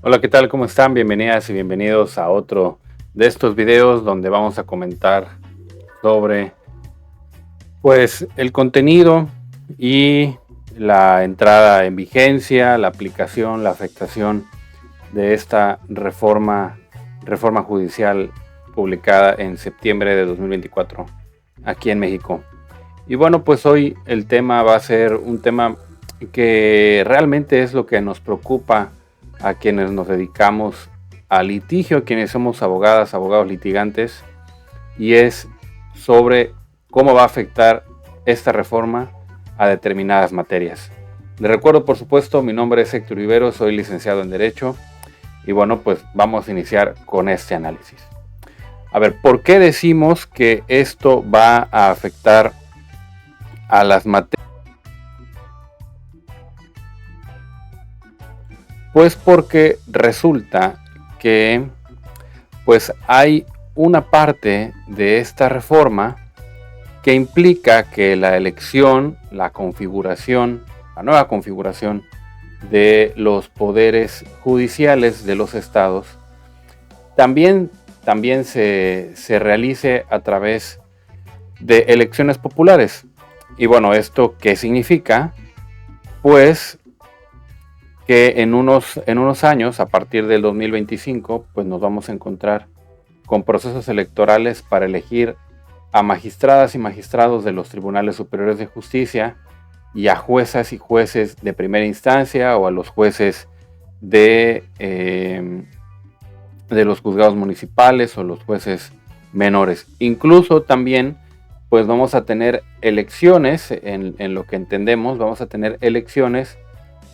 Hola, ¿qué tal? ¿Cómo están? Bienvenidas y bienvenidos a otro de estos videos donde vamos a comentar sobre pues el contenido y la entrada en vigencia, la aplicación, la afectación de esta reforma judicial publicada en septiembre de 2024 aquí en México. Y bueno, pues hoy el tema va a ser un tema que realmente es lo que nos preocupa a quienes nos dedicamos al litigio, quienes somos abogados litigantes, y es sobre cómo va a afectar esta reforma a determinadas materias. Les recuerdo, por supuesto, mi nombre es Héctor Rivero, soy licenciado en Derecho, y bueno, pues vamos a iniciar con este análisis. A ver, ¿por qué decimos que esto va a afectar a las materias? Pues porque resulta que pues hay una parte de esta reforma que implica que la elección, la nueva configuración de los poderes judiciales de los estados también se realice a través de elecciones populares. Y bueno, ¿esto qué significa? Pues que en unos años, a partir del 2025, pues nos vamos a encontrar con procesos electorales para elegir a magistradas y magistrados de los tribunales superiores de justicia y a juezas y jueces de primera instancia o a los jueces de los juzgados municipales o los jueces menores. Incluso también pues vamos a tener elecciones, en lo que entendemos, vamos a tener elecciones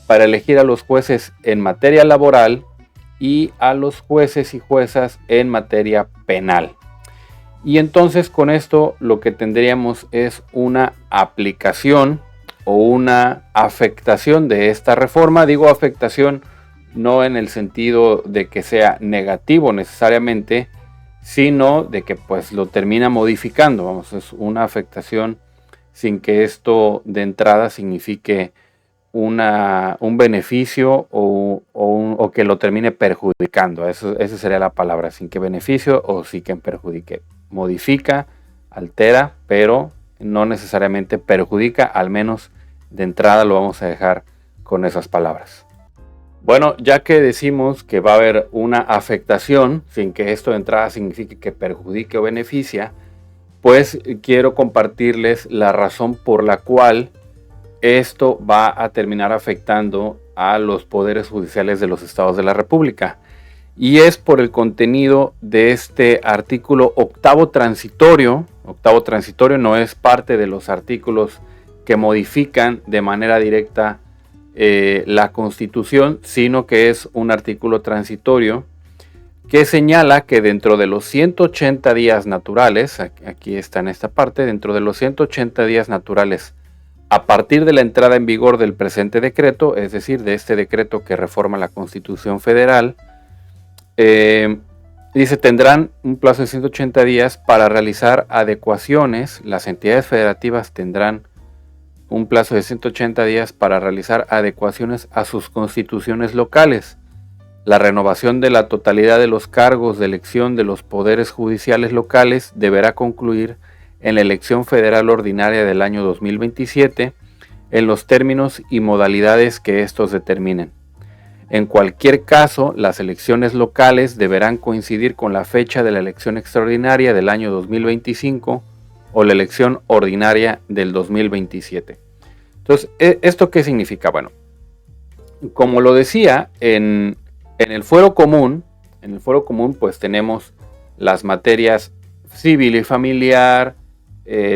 para elegir a los jueces en materia laboral y a los jueces y juezas en materia penal. Y entonces con esto lo que tendríamos es una aplicación o una afectación de esta reforma. Digo afectación no en el sentido de que sea negativo necesariamente, sino de que pues lo termina modificando. Vamos, es una afectación sin que esto de entrada signifique un beneficio o que lo termine perjudicando. Esa sería la palabra, sin que beneficio o sin que perjudique. Modifica, altera, pero no necesariamente perjudica, al menos de entrada lo vamos a dejar con esas palabras. Bueno, ya que decimos que va a haber una afectación, sin que esto de entrada signifique que perjudique o beneficia, pues quiero compartirles la razón por la cual esto va a terminar afectando a los poderes judiciales de los estados de la República. Y es por el contenido de este artículo octavo transitorio. Octavo transitorio no es parte de los artículos que modifican de manera directa la Constitución, sino que es un artículo transitorio que señala que dentro de los 180 días naturales, aquí está en esta parte, dentro de los 180 días naturales a partir de la entrada en vigor del presente decreto, es decir, de este decreto que reforma la Constitución Federal, dice, tendrán un plazo de 180 días para realizar adecuaciones. Las entidades federativas tendrán un plazo de 180 días para realizar adecuaciones a sus constituciones locales. La renovación de la totalidad de los cargos de elección de los poderes judiciales locales deberá concluir en la elección federal ordinaria del año 2027 en los términos y modalidades que estos determinen. En cualquier caso, las elecciones locales deberán coincidir con la fecha de la elección extraordinaria del año 2025 o la elección ordinaria del 2027. Entonces, ¿esto qué significa? Bueno, como lo decía, en el fuero común pues tenemos las materias civil y familiar,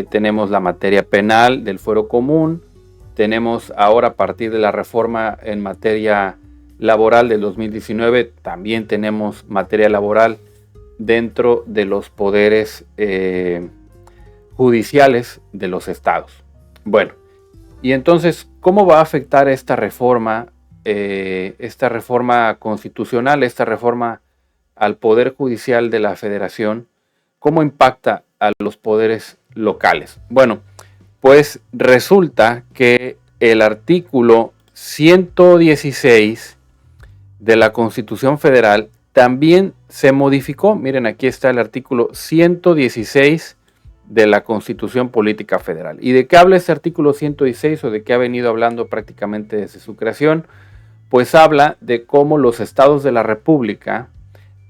tenemos la materia penal del fuero común, tenemos ahora a partir de la reforma en materia laboral del 2019, también tenemos materia laboral dentro de los poderes judiciales de los estados. Bueno, y entonces, ¿cómo va a afectar esta reforma constitucional, esta reforma al Poder Judicial de la Federación? ¿Cómo impacta a los poderes locales? Bueno, pues resulta que el artículo 116 de la Constitución Federal también se modificó. Miren, aquí está el artículo 116 de la Constitución Política Federal. ¿Y de qué habla este artículo 116 o de qué ha venido hablando prácticamente desde su creación? Pues habla de cómo los estados de la República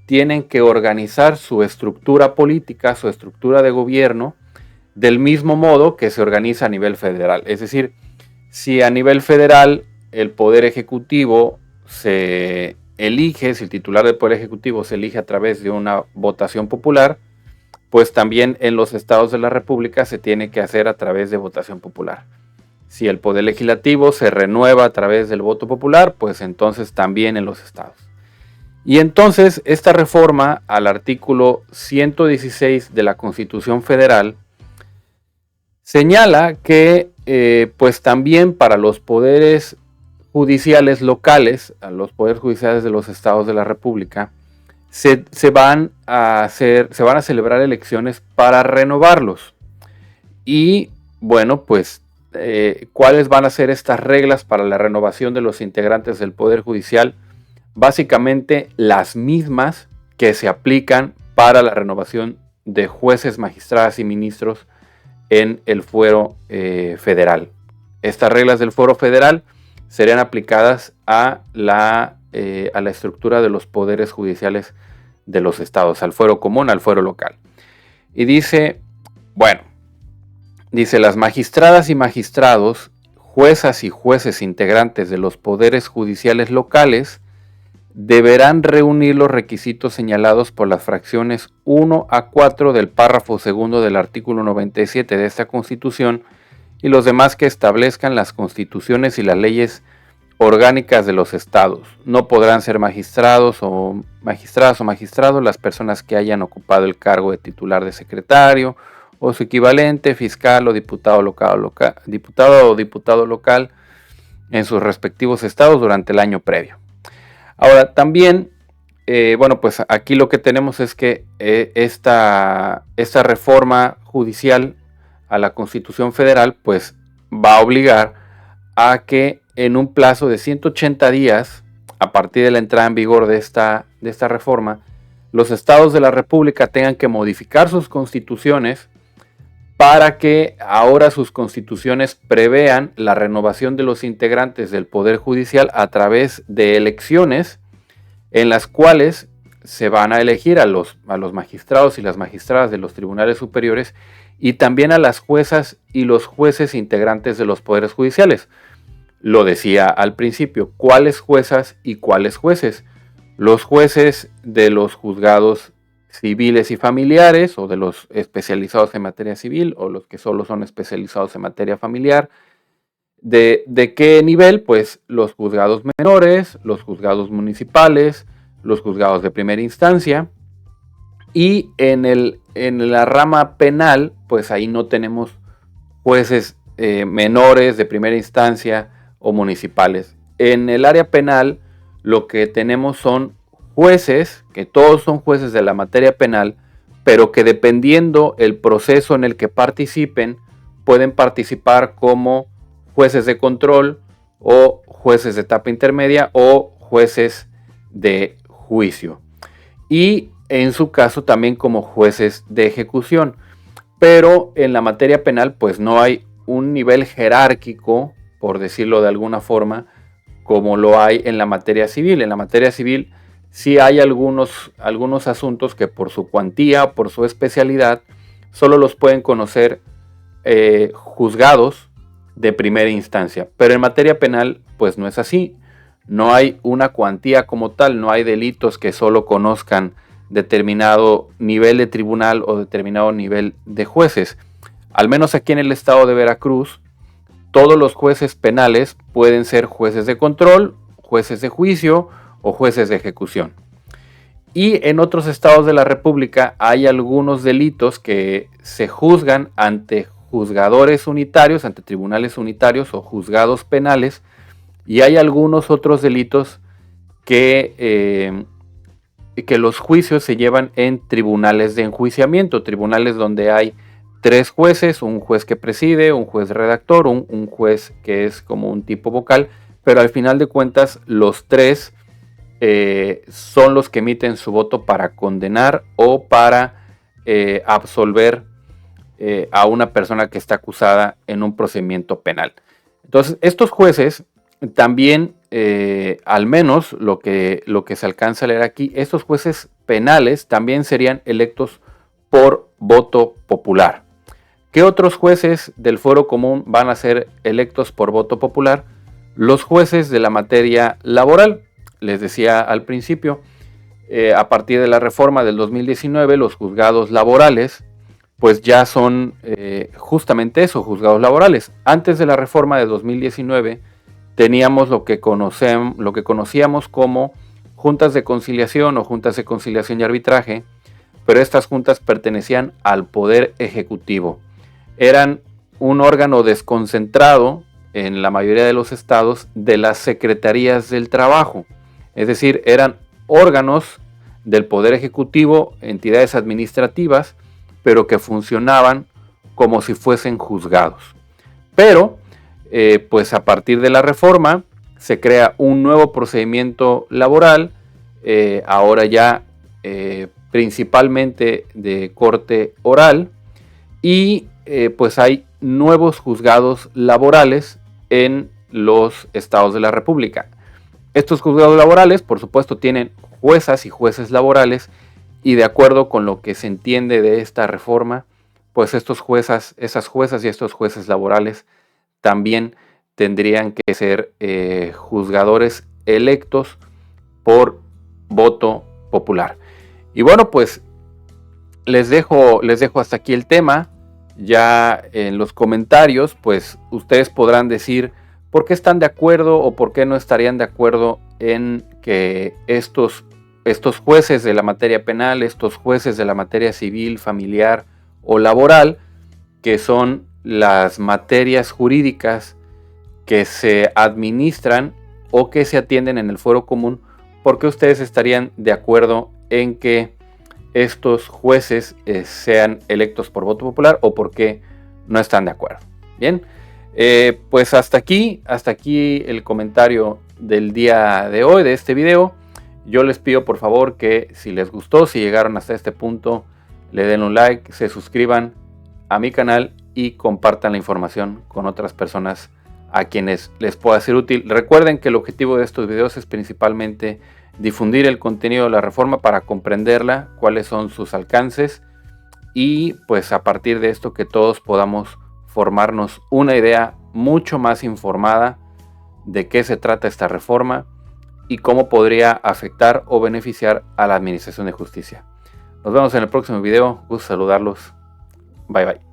tienen que organizar su estructura política, su estructura de gobierno, del mismo modo que se organiza a nivel federal. Es decir, si a nivel federal el Poder Ejecutivo se elige, si el titular del Poder Ejecutivo se elige a través de una votación popular, pues también en los estados de la República se tiene que hacer a través de votación popular. Si el Poder Legislativo se renueva a través del voto popular, pues entonces también en los estados. Y entonces esta reforma al artículo 116 de la Constitución Federal señala que pues también para los poderes judiciales locales, a los poderes judiciales de los estados de la República, se van a celebrar elecciones para renovarlos. Y bueno, pues ¿cuáles van a ser estas reglas para la renovación de los integrantes del Poder Judicial? Básicamente las mismas que se aplican para la renovación de jueces, magistradas y ministros en el fuero federal. Estas reglas del fuero federal serían aplicadas a la estructura de los poderes judiciales de los estados, al fuero común, al fuero local. Y dice, bueno, dice, las magistradas y magistrados, juezas y jueces integrantes de los poderes judiciales locales deberán reunir los requisitos señalados por las fracciones 1 a 4 del párrafo segundo del artículo 97 de esta Constitución y los demás que establezcan las constituciones y las leyes orgánicas de los estados. No podrán ser magistradas o magistrados las personas que hayan ocupado el cargo de titular de secretario o su equivalente, fiscal o diputado local en sus respectivos estados durante el año previo. Ahora, también, bueno, pues aquí lo que tenemos es que esta reforma judicial a la Constitución Federal, pues va a obligar a que en un plazo de 180 días, a partir de la entrada en vigor de esta reforma, los estados de la República tengan que modificar sus constituciones para que ahora sus constituciones prevean la renovación de los integrantes del Poder Judicial a través de elecciones en las cuales se van a elegir a los magistrados y las magistradas de los tribunales superiores y también a las juezas y los jueces integrantes de los poderes judiciales. Lo decía al principio, ¿cuáles juezas y cuáles jueces? Los jueces de los juzgados civiles y familiares, o de los especializados en materia civil, o los que solo son especializados en materia familiar. ¿De qué nivel? Pues los juzgados menores, los juzgados municipales, los juzgados de primera instancia. Y en la rama penal, pues ahí no tenemos jueces menores de primera instancia o municipales. En el área penal, lo que tenemos son jueces, que todos son jueces de la materia penal, pero que dependiendo el proceso en el que participen, pueden participar como jueces de control o jueces de etapa intermedia o jueces de juicio. Y en su caso también como jueces de ejecución. Pero en la materia penal pues no hay un nivel jerárquico, por decirlo de alguna forma, como lo hay en la materia civil. En la materia civil sí hay algunos asuntos que por su cuantía o por su especialidad solo los pueden conocer juzgados de primera instancia. Pero en materia penal pues no es así. No hay una cuantía como tal, no hay delitos que solo conozcan determinado nivel de tribunal o determinado nivel de jueces. Al menos aquí en el estado de Veracruz, todos los jueces penales pueden ser jueces de control, jueces de juicio o jueces de ejecución. Y en otros estados de la República hay algunos delitos que se juzgan ante juzgadores unitarios, ante tribunales unitarios o juzgados penales, y hay algunos otros delitos que los juicios se llevan en tribunales de enjuiciamiento, tribunales donde hay 3 jueces, un juez que preside, un juez redactor, un juez que es como un tipo vocal, pero al final de cuentas los 3 son los que emiten su voto para condenar o para absolver a una persona que está acusada en un procedimiento penal. Entonces, estos jueces también, al menos lo que se alcanza a leer aquí, estos jueces penales también serían electos por voto popular. ¿Qué otros jueces del fuero común van a ser electos por voto popular? Los jueces de la materia laboral. Les decía al principio, a partir de la reforma del 2019, los juzgados laborales pues ya son justamente eso, juzgados laborales. Antes de la reforma de 2019 teníamos lo que conocíamos como juntas de conciliación o juntas de conciliación y arbitraje, pero estas juntas pertenecían al Poder Ejecutivo. Eran un órgano desconcentrado en la mayoría de los estados de las secretarías del trabajo. Es decir, eran órganos del Poder Ejecutivo, entidades administrativas, pero que funcionaban como si fuesen juzgados. Pero, pues a partir de la reforma, se crea un nuevo procedimiento laboral, ahora ya principalmente de corte oral, y pues hay nuevos juzgados laborales en los estados de la República. Estos juzgados laborales, por supuesto, tienen juezas y jueces laborales, y de acuerdo con lo que se entiende de esta reforma, pues esas juezas y estos jueces laborales también tendrían que ser juzgadores electos por voto popular. Y bueno, pues les dejo hasta aquí el tema. Ya en los comentarios, pues ustedes podrán decir por qué están de acuerdo o por qué no estarían de acuerdo en que estos jueces de la materia penal, estos jueces de la materia civil, familiar o laboral, que son las materias jurídicas que se administran o que se atienden en el fuero común, ¿por qué ustedes estarían de acuerdo en que estos jueces sean electos por voto popular o por qué no están de acuerdo? Bien, pues hasta aquí el comentario del día de hoy, de este video. Yo les pido por favor que si les gustó, si llegaron hasta este punto, le den un like, se suscriban a mi canal y compartan la información con otras personas a quienes les pueda ser útil. Recuerden que el objetivo de estos videos es principalmente difundir el contenido de la reforma para comprenderla, cuáles son sus alcances y pues a partir de esto que todos podamos formarnos una idea mucho más informada de qué se trata esta reforma y cómo podría afectar o beneficiar a la Administración de Justicia. Nos vemos en el próximo video. Gusto saludarlos. Bye bye.